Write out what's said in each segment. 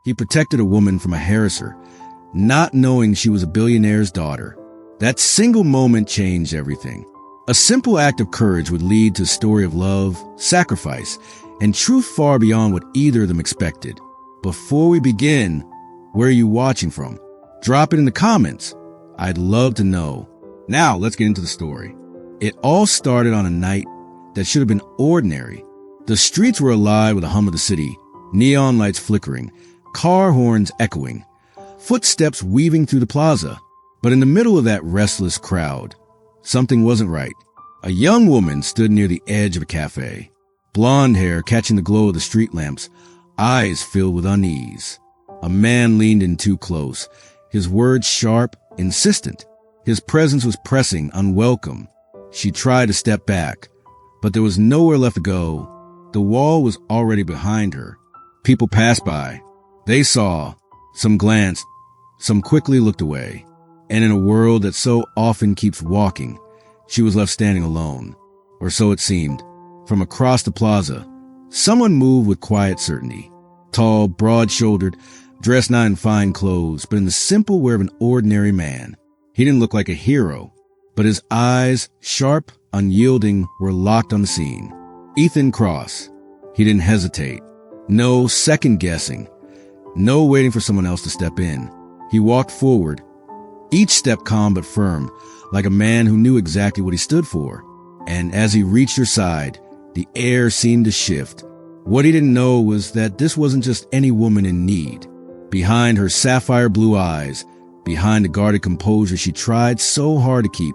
He protected a woman from a harasser, not knowing she was a billionaire's daughter. That single moment changed everything. A simple act of courage would lead to a story of love, sacrifice, and truth far beyond what either of them expected. Before we begin, where are you watching from? Drop it in the comments. I'd love to know. Now, let's get into the story. It all started on a night that should have been ordinary. The streets were alive with the hum of the city, neon lights flickering, car horns echoing, footsteps weaving through the plaza. But in the middle of that restless crowd, something wasn't right. A young woman stood near the edge of a cafe, blonde hair catching the glow of the street lamps, eyes filled with unease. A man leaned in too close, his words sharp, insistent. His presence was pressing, unwelcome. She tried to step back, but there was nowhere left to go. The wall was already behind her. People passed by. They saw. Some glanced. Some quickly looked away. And in a world that so often keeps walking, she was left standing alone. Or so it seemed. From across the plaza, someone moved with quiet certainty. Tall, broad-shouldered, dressed not in fine clothes, but in the simple wear of an ordinary man. He didn't look like a hero, but his eyes, sharp, unyielding, were locked on the scene. Ethan Cross. He didn't hesitate. No second-guessing. No waiting for someone else to step in. He walked forward, each step calm but firm, like a man who knew exactly what he stood for. And as he reached her side, the air seemed to shift. What he didn't know was that this wasn't just any woman in need. Behind her sapphire blue eyes, behind the guarded composure she tried so hard to keep,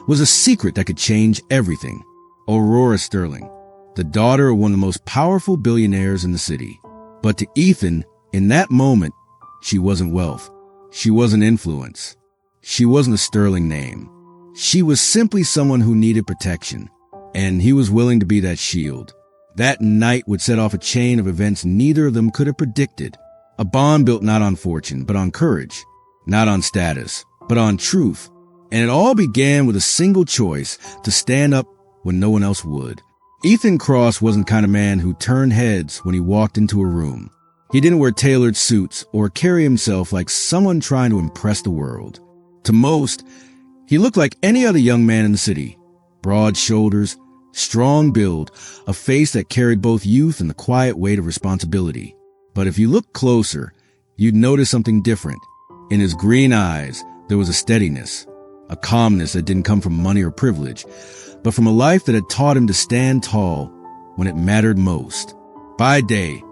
was a secret that could change everything. Aurora Sterling, the daughter of one of the most powerful billionaires in the city. But to Ethan, in that moment, she wasn't wealth. She wasn't influence. She wasn't a sterling name. She was simply someone who needed protection, and he was willing to be that shield. That night would set off a chain of events neither of them could have predicted. A bond built not on fortune, but on courage. Not on status, but on truth. And it all began with a single choice: to stand up when no one else would. Ethan Cross wasn't the kind of man who turned heads when he walked into a room. He didn't wear tailored suits or carry himself like someone trying to impress the world. To most, he looked like any other young man in the city. Broad shoulders, strong build, a face that carried both youth and the quiet weight of responsibility. But if you looked closer, you'd notice something different. In his green eyes, there was a steadiness, a calmness that didn't come from money or privilege, but from a life that had taught him to stand tall when it mattered most. By day,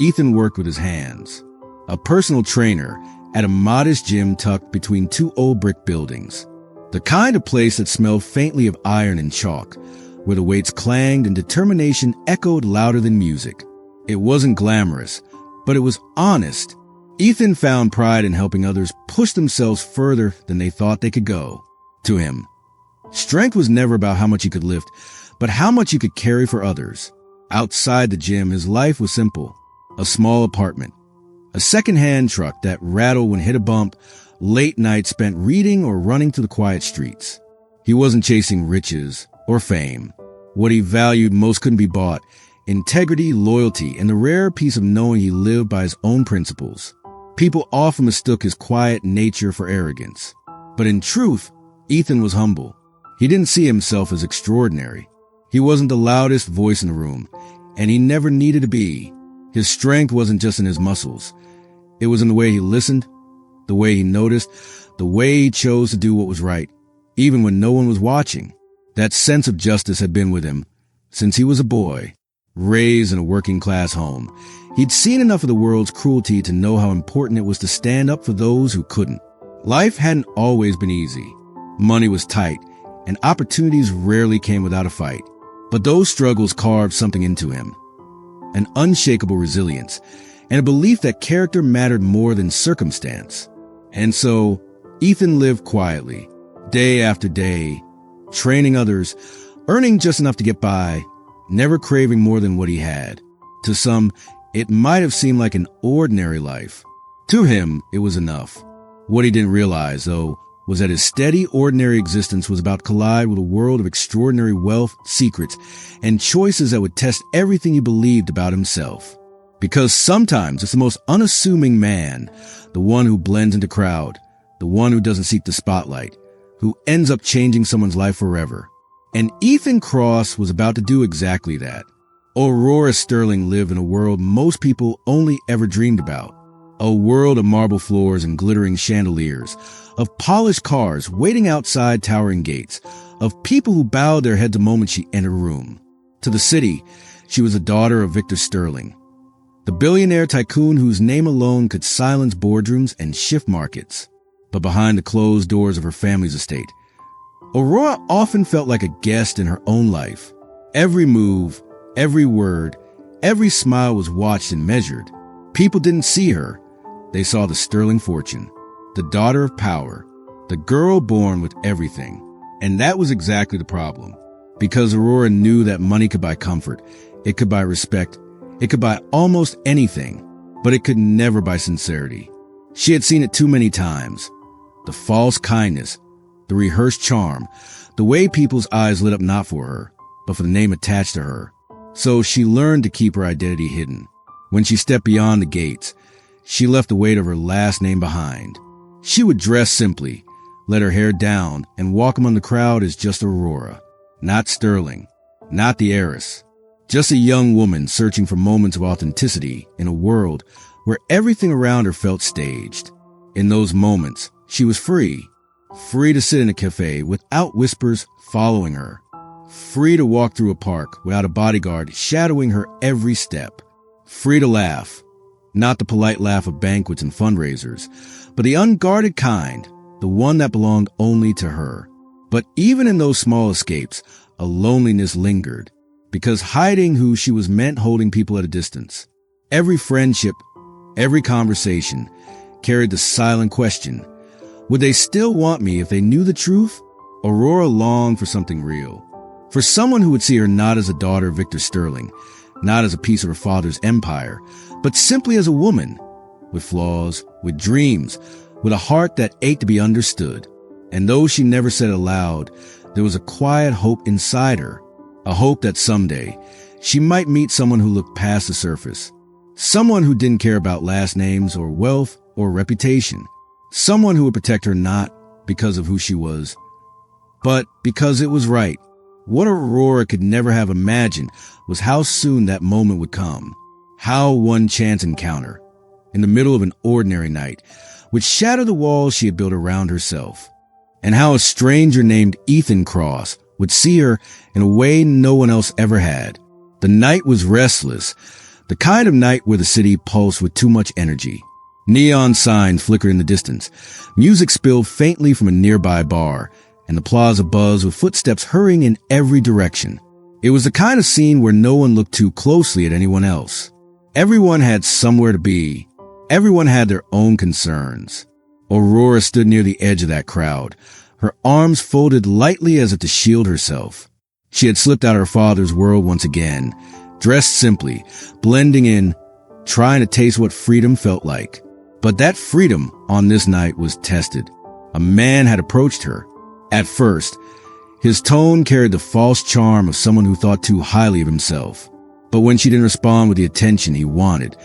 Ethan worked with his hands. A personal trainer at a modest gym tucked between two old brick buildings. The kind of place that smelled faintly of iron and chalk, where the weights clanged and determination echoed louder than music. It wasn't glamorous, but it was honest. Ethan found pride in helping others push themselves further than they thought they could go. To him, strength was never about how much he could lift, but how much he could carry for others. Outside the gym, his life was simple. A small apartment, a second-hand truck that rattled when hit a bump, late nights spent reading or running through the quiet streets. He wasn't chasing riches or fame. What he valued most couldn't be bought: integrity, loyalty, and the rare peace of knowing he lived by his own principles. People often mistook his quiet nature for arrogance. But in truth, Ethan was humble. He didn't see himself as extraordinary. He wasn't the loudest voice in the room, and he never needed to be. His strength wasn't just in his muscles. It was in the way he listened, the way he noticed, the way he chose to do what was right, even when no one was watching. That sense of justice had been with him since he was a boy, raised in a working-class home. He'd seen enough of the world's cruelty to know how important it was to stand up for those who couldn't. Life hadn't always been easy. Money was tight, and opportunities rarely came without a fight. But those struggles carved something into him. An unshakable resilience, and a belief that character mattered more than circumstance. And so, Ethan lived quietly, day after day, training others, earning just enough to get by, never craving more than what he had. To some, it might have seemed like an ordinary life. To him, it was enough. What he didn't realize, though, was that his steady, ordinary existence was about to collide with a world of extraordinary wealth, secrets, and choices that would test everything he believed about himself. Because sometimes it's the most unassuming man, the one who blends into crowd, the one who doesn't seek the spotlight, who ends up changing someone's life forever. And Ethan Cross was about to do exactly that. Aurora Sterling lived in a world most people only ever dreamed about. A world of marble floors and glittering chandeliers, of polished cars waiting outside towering gates, of people who bowed their head the moment she entered a room. To the city, she was the daughter of Victor Sterling, the billionaire tycoon whose name alone could silence boardrooms and shift markets. But behind the closed doors of her family's estate, Aurora often felt like a guest in her own life. Every move, every word, every smile was watched and measured. People didn't see her. They saw the Sterling fortune, the daughter of power, the girl born with everything. And that was exactly the problem. Because Aurora knew that money could buy comfort, it could buy respect, it could buy almost anything, but it could never buy sincerity. She had seen it too many times. The false kindness, the rehearsed charm, the way people's eyes lit up not for her, but for the name attached to her. So she learned to keep her identity hidden. When she stepped beyond the gates, she left the weight of her last name behind. She would dress simply, let her hair down, and walk among the crowd as just Aurora. Not Sterling, not the heiress. Just a young woman searching for moments of authenticity in a world where everything around her felt staged. In those moments, she was free. Free to sit in a cafe without whispers following her. Free to walk through a park without a bodyguard shadowing her every step. Free to laugh. Not the polite laugh of banquets and fundraisers, but the unguarded kind, the one that belonged only to her. But even in those small escapes, a loneliness lingered, because hiding who she was meant holding people at a distance. Every friendship, every conversation carried the silent question, would they still want me if they knew the truth? Aurora longed for something real. For someone who would see her not as a daughter of Victor Sterling, not as a piece of her father's empire, but simply as a woman, with flaws, with dreams, with a heart that ached to be understood. And though she never said it aloud, there was a quiet hope inside her, a hope that someday she might meet someone who looked past the surface, someone who didn't care about last names or wealth or reputation, someone who would protect her not because of who she was, but because it was right. What Aurora could never have imagined was how soon that moment would come, how one chance encounter, in the middle of an ordinary night, would shatter the walls she had built around herself, and how a stranger named Ethan Cross would see her in a way no one else ever had. The night was restless, the kind of night where the city pulsed with too much energy. Neon signs flickered in the distance, music spilled faintly from a nearby bar, and the plaza buzzed with footsteps hurrying in every direction. It was the kind of scene where no one looked too closely at anyone else. Everyone had somewhere to be. Everyone had their own concerns. Aurora stood near the edge of that crowd, her arms folded lightly as if to shield herself. She had slipped out of her father's world once again, dressed simply, blending in, trying to taste what freedom felt like. But that freedom on this night was tested. A man had approached her. At first, his tone carried the false charm of someone who thought too highly of himself. But when she didn't respond with the attention he wanted,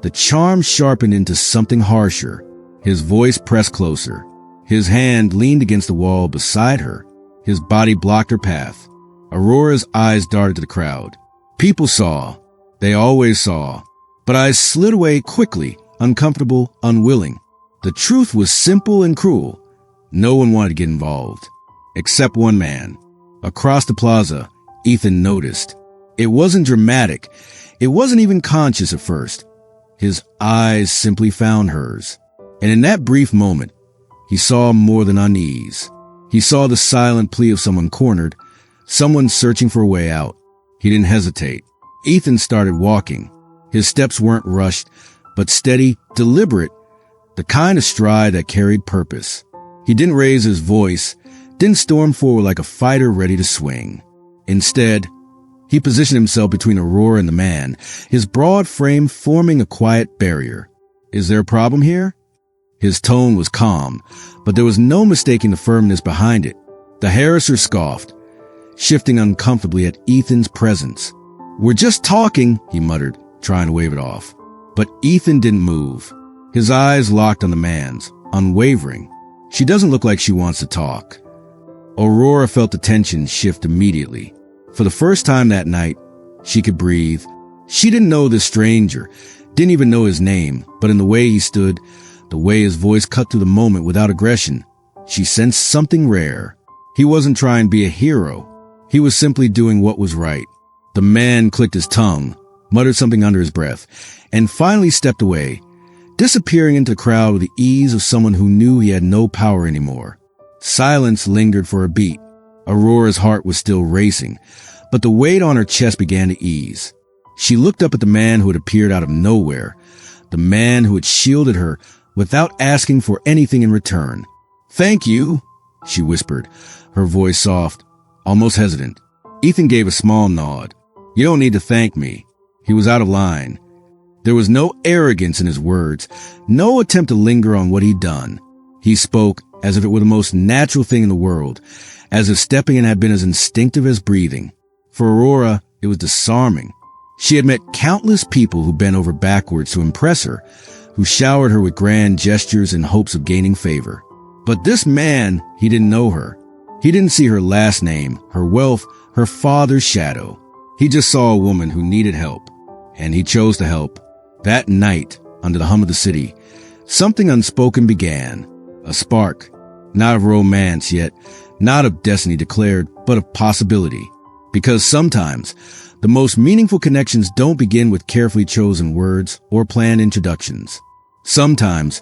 the charm sharpened into something harsher. His voice pressed closer. His hand leaned against the wall beside her. His body blocked her path. Aurora's eyes darted to the crowd. People saw. They always saw. But eyes slid away quickly, uncomfortable, unwilling. The truth was simple and cruel. No one wanted to get involved. Except one man. Across the plaza, Ethan noticed. It wasn't dramatic. It wasn't even conscious at first. His eyes simply found hers. And in that brief moment, he saw more than unease. He saw the silent plea of someone cornered, someone searching for a way out. He didn't hesitate. Ethan started walking. His steps weren't rushed, but steady, deliberate, the kind of stride that carried purpose. He didn't raise his voice, didn't storm forward like a fighter ready to swing. Instead, he positioned himself between Aurora and the man, his broad frame forming a quiet barrier. Is there a problem here? His tone was calm, but there was no mistaking the firmness behind it. The Harasser scoffed, shifting uncomfortably at Ethan's presence. We're just talking, he muttered, trying to wave it off. But Ethan didn't move. His eyes locked on the man's, unwavering. She doesn't look like she wants to talk. Aurora felt the tension shift immediately. For the first time that night, she could breathe. She didn't know this stranger, didn't even know his name, but in the way he stood, the way his voice cut through the moment without aggression, she sensed something rare. He wasn't trying to be a hero. He was simply doing what was right. The man clicked his tongue, muttered something under his breath, and finally stepped away, disappearing into the crowd with the ease of someone who knew he had no power anymore. Silence lingered for a beat. Aurora's heart was still racing, but the weight on her chest began to ease. She looked up at the man who had appeared out of nowhere, the man who had shielded her without asking for anything in return. "Thank you," she whispered, her voice soft, almost hesitant. Ethan gave a small nod. "You don't need to thank me." He was out of line. There was no arrogance in his words, no attempt to linger on what he'd done. He spoke as if it were the most natural thing in the world, as if stepping in had been as instinctive as breathing. For Aurora, it was disarming. She had met countless people who bent over backwards to impress her, who showered her with grand gestures in hopes of gaining favor. But this man, he didn't know her. He didn't see her last name, her wealth, her father's shadow. He just saw a woman who needed help, and he chose to help. That night, under the hum of the city, something unspoken began. A spark, not of romance yet, not of destiny declared, but of possibility. Because sometimes, the most meaningful connections don't begin with carefully chosen words or planned introductions. Sometimes,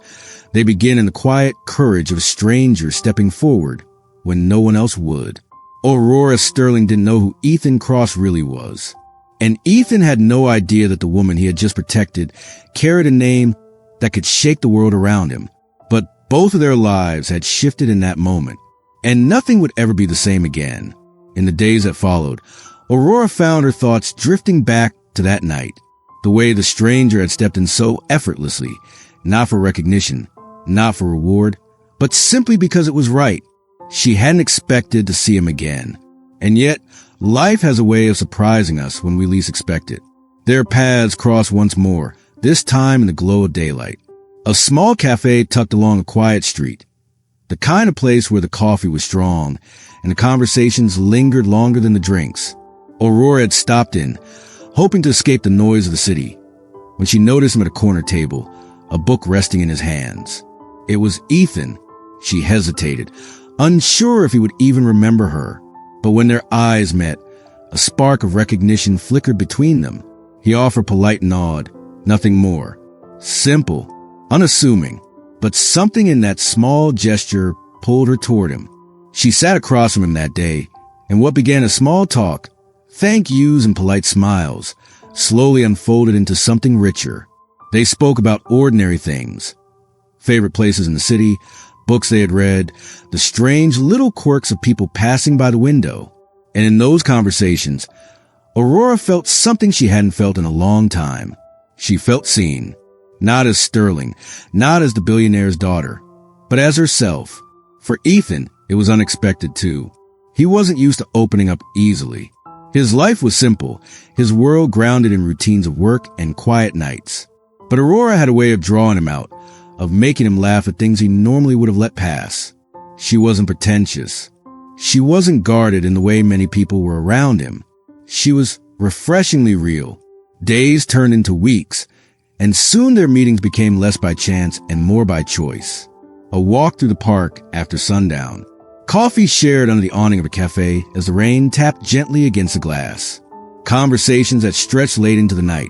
they begin in the quiet courage of a stranger stepping forward when no one else would. Aurora Sterling didn't know who Ethan Cross really was. And Ethan had no idea that the woman he had just protected carried a name that could shake the world around him. But both of their lives had shifted in that moment, and nothing would ever be the same again. In the days that followed, Aurora found her thoughts drifting back to that night, the way the stranger had stepped in so effortlessly, not for recognition, not for reward, but simply because it was right. She hadn't expected to see him again. And yet, life has a way of surprising us when we least expect it. Their paths crossed once more, this time in the glow of daylight. A small cafe tucked along a quiet street. The kind of place where the coffee was strong and the conversations lingered longer than the drinks. Aurora had stopped in, hoping to escape the noise of the city, when she noticed him at a corner table, a book resting in his hands. It was Ethan. She hesitated, unsure if he would even remember her. But when their eyes met, a spark of recognition flickered between them. He offered a polite nod, nothing more. Simple, unassuming, but something in that small gesture pulled her toward him. She sat across from him that day, and what began as small talk, thank yous and polite smiles, slowly unfolded into something richer. They spoke about ordinary things, favorite places in the city, books they had read, the strange little quirks of people passing by the window. And in those conversations, Aurora felt something she hadn't felt in a long time. She felt seen, not as Sterling, not as the billionaire's daughter, but as herself. For Ethan, it was unexpected too. He wasn't used to opening up easily. His life was simple, his world grounded in routines of work and quiet nights. But Aurora had a way of drawing him out, of making him laugh at things he normally would have let pass. She wasn't pretentious. She wasn't guarded in the way many people were around him. She was refreshingly real. Days turned into weeks, and soon their meetings became less by chance and more by choice. A walk through the park after sundown. Coffee shared under the awning of a cafe as the rain tapped gently against the glass. Conversations that stretched late into the night,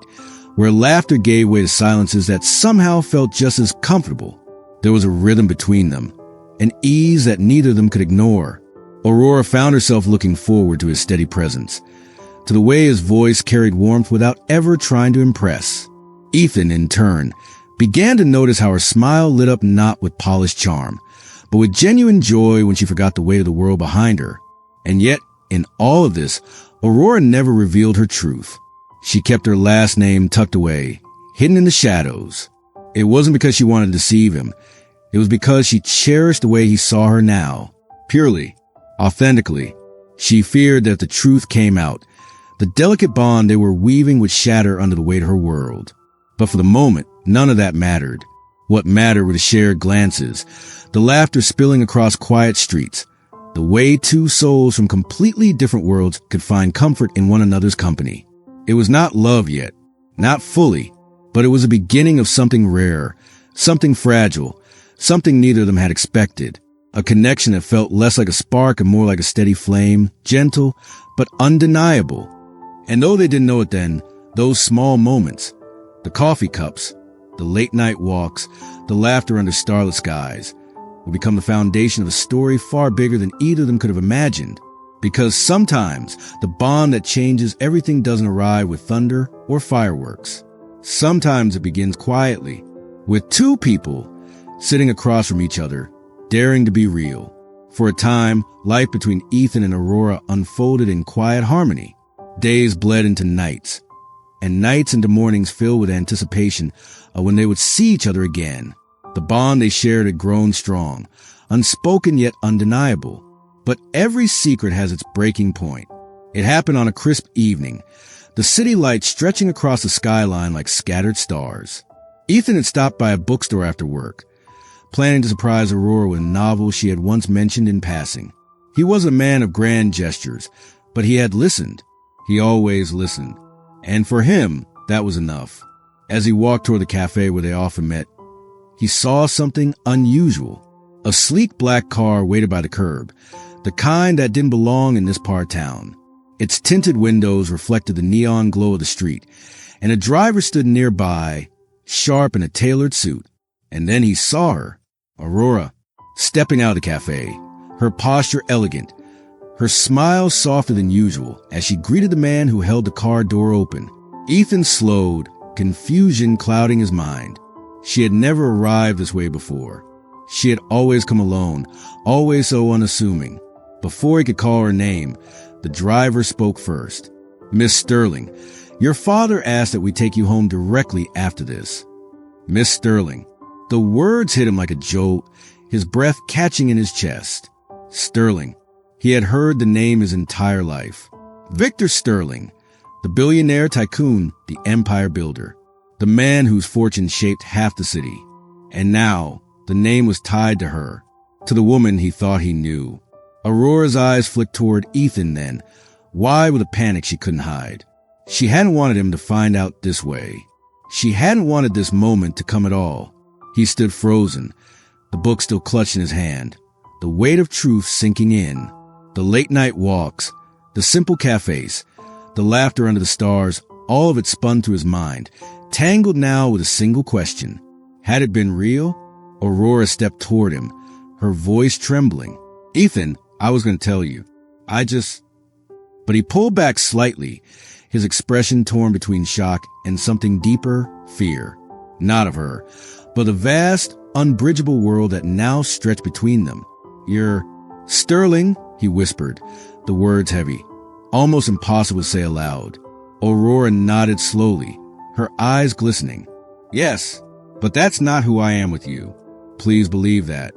where laughter gave way to silences that somehow felt just as comfortable. There was a rhythm between them, an ease that neither of them could ignore. Aurora found herself looking forward to his steady presence, to the way his voice carried warmth without ever trying to impress. Ethan, in turn, began to notice how her smile lit up not with polished charm, but with genuine joy when she forgot the weight of the world behind her. And yet, in all of this, Aurora never revealed her truth. She kept her last name tucked away, hidden in the shadows. It wasn't because she wanted to deceive him. It was because she cherished the way he saw her now. Purely, authentically. She feared that if the truth came out, the delicate bond they were weaving would shatter under the weight of her world. But for the moment, none of that mattered. What mattered were the shared glances, the laughter spilling across quiet streets, the way two souls from completely different worlds could find comfort in one another's company. It was not love yet, not fully, but it was a beginning of something rare, something fragile, something neither of them had expected. A connection that felt less like a spark and more like a steady flame, gentle, but undeniable. And though they didn't know it then, those small moments, the coffee cups, the late night walks, the laughter under starlit skies, will become the foundation of a story far bigger than either of them could have imagined. Because sometimes the bond that changes everything doesn't arrive with thunder or fireworks. Sometimes it begins quietly, with two people sitting across from each other, daring to be real. For a time, life between Ethan and Aurora unfolded in quiet harmony. Days bled into nights, and nights into mornings filled with anticipation of when they would see each other again. The bond they shared had grown strong, unspoken yet undeniable. But every secret has its breaking point. It happened on a crisp evening, the city lights stretching across the skyline like scattered stars. Ethan had stopped by a bookstore after work, planning to surprise Aurora with a novel she had once mentioned in passing. He wasn't a man of grand gestures, but he had listened. He always listened. And for him, that was enough. As he walked toward the cafe where they often met, he saw something unusual. A sleek black car waited by the curb, the kind that didn't belong in this part of town. Its tinted windows reflected the neon glow of the street, and a driver stood nearby, sharp in a tailored suit. And then he saw her, Aurora, stepping out of the cafe, her posture elegant, her smile softer than usual as she greeted the man who held the car door open. Ethan slowed, confusion clouding his mind. She had never arrived this way before. She had always come alone, always so unassuming. Before he could call her name, the driver spoke first. "Miss Sterling, your father asked that we take you home directly after this." Miss Sterling. The words hit him like a jolt, his breath catching in his chest. Sterling. He had heard the name his entire life. Victor Sterling, the billionaire tycoon, the empire builder, the man whose fortune shaped half the city. And now, the name was tied to her, to the woman he thought he knew. Aurora's eyes flicked toward Ethan then, wide with a panic she couldn't hide. She hadn't wanted him to find out this way. She hadn't wanted this moment to come at all. He stood frozen, the book still clutched in his hand, the weight of truth sinking in. The late-night walks, the simple cafes, the laughter under the stars, all of it spun through his mind, tangled now with a single question. Had it been real? Aurora stepped toward him, her voice trembling. "Ethan, I was going to tell you. But he pulled back slightly, his expression torn between shock and something deeper, fear. Not of her, but the vast, unbridgeable world that now stretched between them. "You're Sterling," he whispered, the words heavy, almost impossible to say aloud. Aurora nodded slowly, her eyes glistening. "Yes, but that's not who I am with you. Please believe that."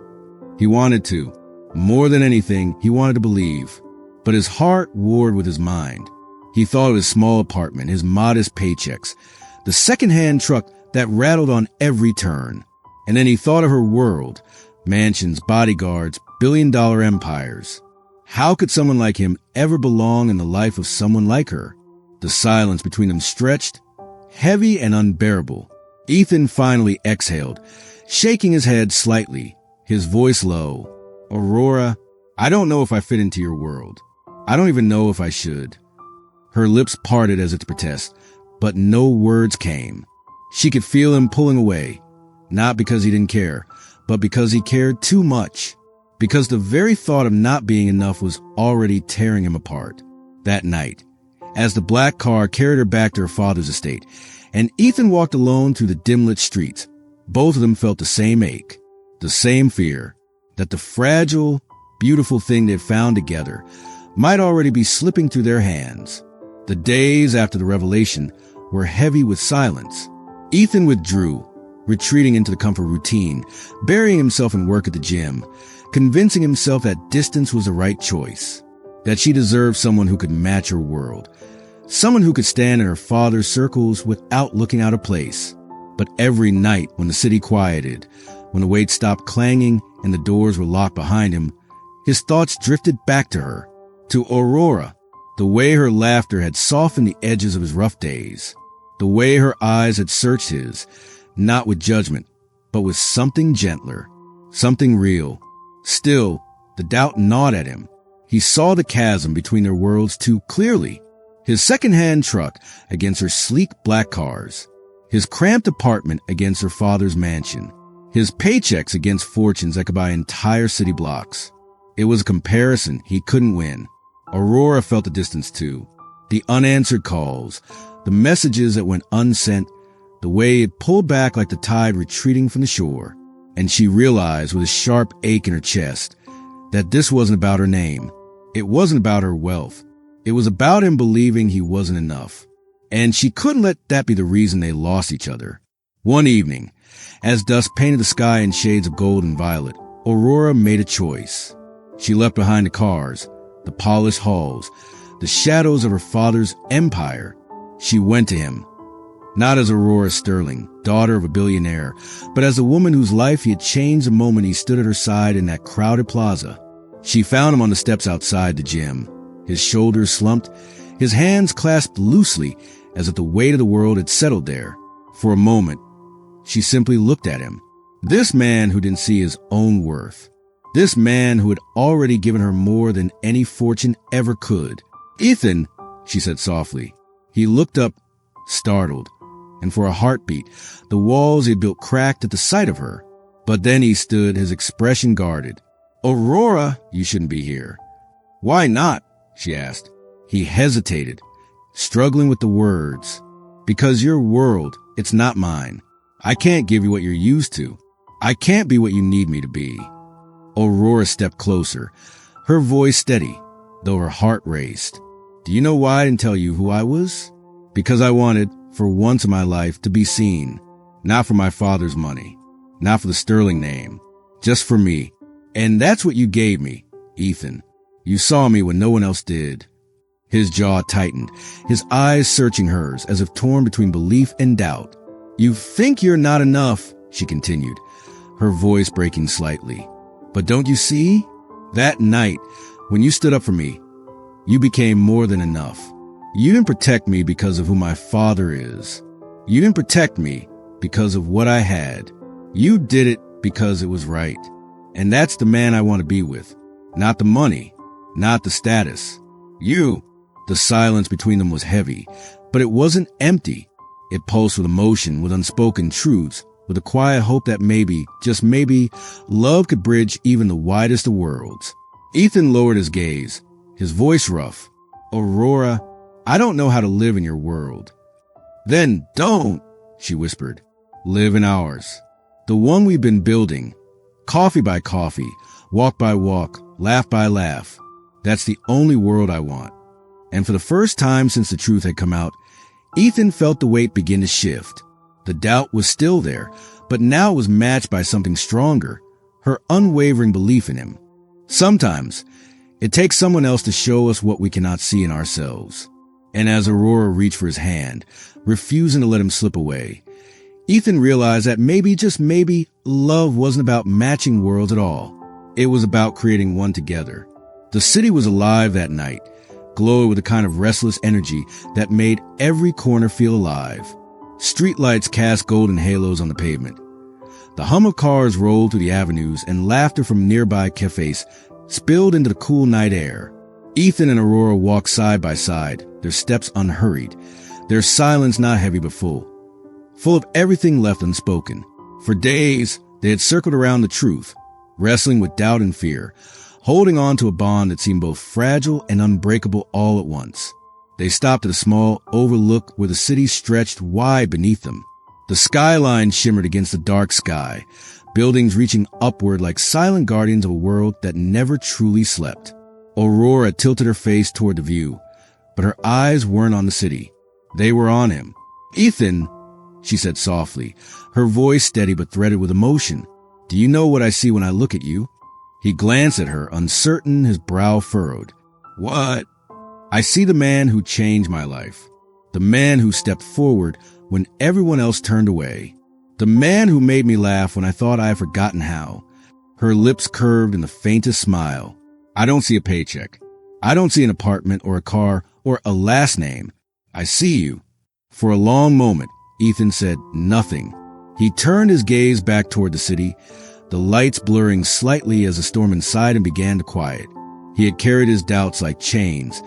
He wanted to. More than anything, he wanted to believe. But his heart warred with his mind. He thought of his small apartment, his modest paychecks, the second-hand truck that rattled on every turn. And then he thought of her world, mansions, bodyguards, billion-dollar empires. How could someone like him ever belong in the life of someone like her? The silence between them stretched, heavy and unbearable. Ethan finally exhaled, shaking his head slightly, his voice low. "Aurora, I don't know if I fit into your world. I don't even know if I should." Her lips parted as if to protest, but no words came. She could feel him pulling away, not because he didn't care, but because he cared too much. Because the very thought of not being enough was already tearing him apart. That night, as the black car carried her back to her father's estate, and Ethan walked alone through the dim-lit streets, both of them felt the same ache, the same fear, that the fragile, beautiful thing they'd found together might already be slipping through their hands. The days after the revelation were heavy with silence. Ethan withdrew, retreating into the comfort routine, burying himself in work at the gym, convincing himself that distance was the right choice, that she deserved someone who could match her world, someone who could stand in her father's circles without looking out of place. But every night when the city quieted, when the weight stopped clanging and the doors were locked behind him, his thoughts drifted back to her, to Aurora, the way her laughter had softened the edges of his rough days, the way her eyes had searched his, not with judgment, but with something gentler, something real. Still, the doubt gnawed at him. He saw the chasm between their worlds too clearly. His second-hand truck against her sleek black cars. His cramped apartment against her father's mansion. His paychecks against fortunes that could buy entire city blocks. It was a comparison he couldn't win. Aurora felt the distance too. The unanswered calls, the messages that went unsent, the way it pulled back like the tide retreating from the shore. And she realized with a sharp ache in her chest that this wasn't about her name. It wasn't about her wealth. It was about him believing he wasn't enough. And she couldn't let that be the reason they lost each other. One evening, as dusk painted the sky in shades of gold and violet, Aurora made a choice. She left behind the cars, the polished halls, the shadows of her father's empire. She went to him, not as Aurora Sterling, daughter of a billionaire, but as a woman whose life he had changed the moment he stood at her side in that crowded plaza. She found him on the steps outside the gym, his shoulders slumped, his hands clasped loosely as if the weight of the world had settled there. For a moment, she simply looked at him. This man who didn't see his own worth. This man who had already given her more than any fortune ever could. "Ethan," she said softly. He looked up, startled, and for a heartbeat, the walls he had built cracked at the sight of her. But then he stood, his expression guarded. "Aurora, you shouldn't be here." "Why not?" she asked. He hesitated, struggling with the words. "Because your world, it's not mine. I can't give you what you're used to. I can't be what you need me to be." Aurora stepped closer, her voice steady, though her heart raced. "Do you know why I didn't tell you who I was? Because I wanted, for once in my life, to be seen. Not for my father's money. Not for the Sterling name. Just for me. And that's what you gave me, Ethan. You saw me when no one else did." His jaw tightened, his eyes searching hers as if torn between belief and doubt. "You think you're not enough," she continued, her voice breaking slightly. "But don't you see? That night, when you stood up for me, you became more than enough. You didn't protect me because of who my father is. You didn't protect me because of what I had. You did it because it was right. And that's the man I want to be with. Not the money, not the status. You." The silence between them was heavy, but it wasn't empty. It pulsed with emotion, with unspoken truths, with a quiet hope that maybe, just maybe, love could bridge even the widest of worlds. Ethan lowered his gaze, his voice rough. "Aurora, I don't know how to live in your world." "Then don't," she whispered. "Live in ours. The one we've been building. Coffee by coffee, walk by walk, laugh by laugh. That's the only world I want." And for the first time since the truth had come out, Ethan felt the weight begin to shift. The doubt was still there, but now it was matched by something stronger, her unwavering belief in him. Sometimes, it takes someone else to show us what we cannot see in ourselves. And as Aurora reached for his hand, refusing to let him slip away, Ethan realized that maybe, just maybe, love wasn't about matching worlds at all. It was about creating one together. The city was alive that night, glowed with a kind of restless energy that made every corner feel alive. Streetlights cast golden halos on the pavement. The hum of cars rolled through the avenues, and laughter from nearby cafes spilled into the cool night air. Ethan and Aurora walked side by side, their steps unhurried, their silence not heavy but full of everything left unspoken. For days, they had circled around the truth, wrestling with doubt and fear, holding on to a bond that seemed both fragile and unbreakable all at once. They stopped at a small overlook where the city stretched wide beneath them. The skyline shimmered against the dark sky, buildings reaching upward like silent guardians of a world that never truly slept. Aurora tilted her face toward the view, but her eyes weren't on the city. They were on him. "Ethan," she said softly, her voice steady but threaded with emotion. "Do you know what I see when I look at you?" He glanced at her, uncertain, his brow furrowed. "What?" "I see the man who changed my life. The man who stepped forward when everyone else turned away. The man who made me laugh when I thought I had forgotten how. Her lips curved in the faintest smile. I don't see a paycheck. I don't see an apartment or a car or a last name. I see you. For a long moment, Ethan said nothing. He turned his gaze back toward the city, the lights blurring slightly as the storm inside him began to quiet. He had carried his doubts like chains,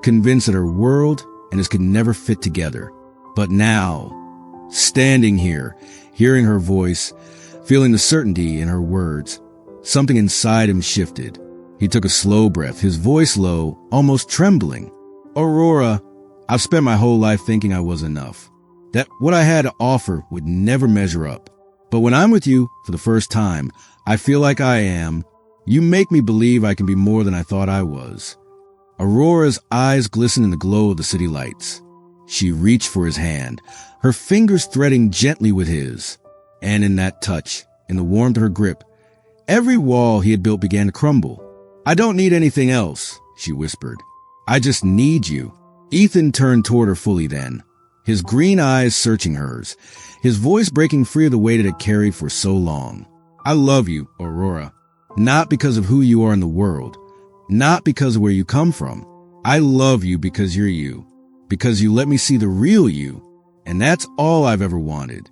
convinced that her world and his could never fit together. But now, standing here, hearing her voice, feeling the certainty in her words, something inside him shifted. He took a slow breath, his voice low, almost trembling. Aurora, I've spent my whole life thinking I was enough, that what I had to offer would never measure up. But when I'm with you for the first time, I feel like I am. You make me believe I can be more than I thought I was. Aurora's eyes glistened in the glow of the city lights. She reached for his hand, her fingers threading gently with his. And in that touch, in the warmth of her grip, every wall he had built began to crumble. I don't need anything else, she whispered. I just need you. Ethan turned toward her fully then, his green eyes searching hers, his voice breaking free of the weight it had carried for so long. I love you, Aurora. Not because of who you are in the world, not because of where you come from. I love you because you're you, because you let me see the real you, and that's all I've ever wanted.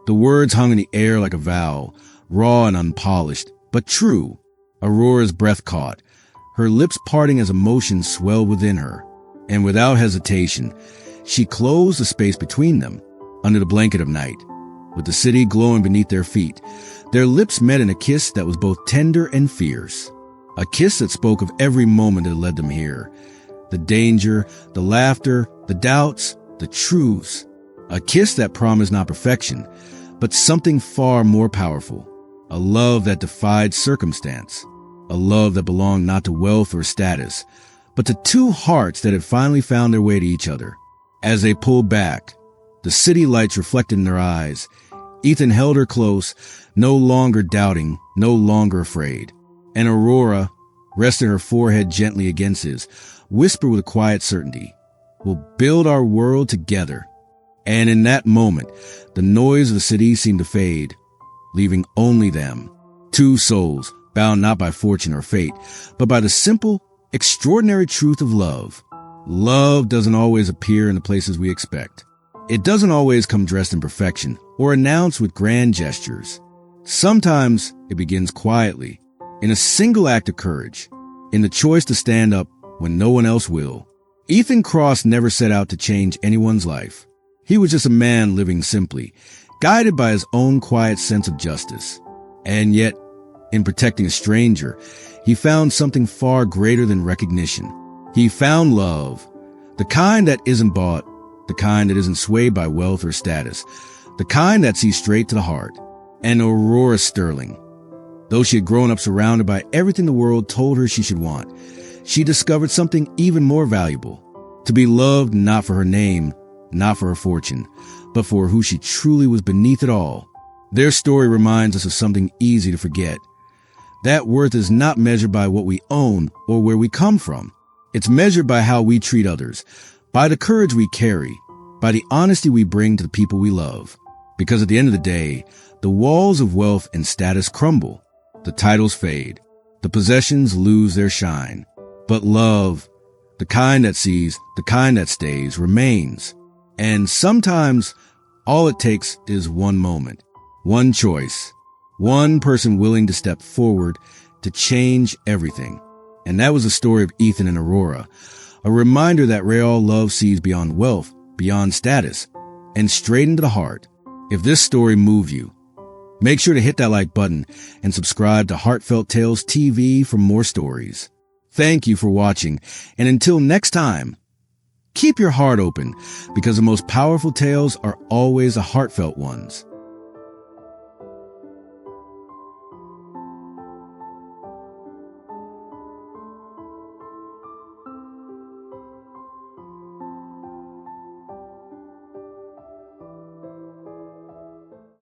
The words hung in the air like a vow, raw and unpolished, but true. Aurora's breath caught, her lips parting as emotion swelled within her, and without hesitation, she closed the space between them, under the blanket of night. With the city glowing beneath their feet, their lips met in a kiss that was both tender and fierce. A kiss that spoke of every moment that led them here. The danger, the laughter, the doubts, the truths. A kiss that promised not perfection, but something far more powerful. A love that defied circumstance. A love that belonged not to wealth or status, but to two hearts that had finally found their way to each other. As they pulled back, the city lights reflected in their eyes. Ethan held her close, no longer doubting, no longer afraid. And Aurora, resting her forehead gently against his, whispered with a quiet certainty, "We'll build our world together." And in that moment, the noise of the city seemed to fade, leaving only them, two souls, bound not by fortune or fate, but by the simple, extraordinary truth of love. Love doesn't always appear in the places we expect. It doesn't always come dressed in perfection or announced with grand gestures. Sometimes it begins quietly, in a single act of courage, in the choice to stand up when no one else will. Ethan Cross never set out to change anyone's life. He was just a man living simply, guided by his own quiet sense of justice. And yet, in protecting a stranger, he found something far greater than recognition. He found love, the kind that isn't bought, the kind that isn't swayed by wealth or status, the kind that sees straight to the heart. And Aurora Sterling, though she had grown up surrounded by everything the world told her she should want, she discovered something even more valuable, to be loved not for her name, not for her fortune, but for who she truly was beneath it all. Their story reminds us of something easy to forget. That worth is not measured by what we own or where we come from. It's measured by how we treat others, by the courage we carry, by the honesty we bring to the people we love. Because at the end of the day, the walls of wealth and status crumble, the titles fade, the possessions lose their shine. But love, the kind that sees, the kind that stays, remains. And sometimes all it takes is one moment, one choice, one person willing to step forward to change everything. And that was the story of Ethan and Aurora, a reminder that real love sees beyond wealth, beyond status, and straight into the heart. If this story moved you, make sure to hit that like button and subscribe to Heartfelt Tales TV for more stories. Thank you for watching, and until next time, keep your heart open, because the most powerful tales are always the heartfelt ones.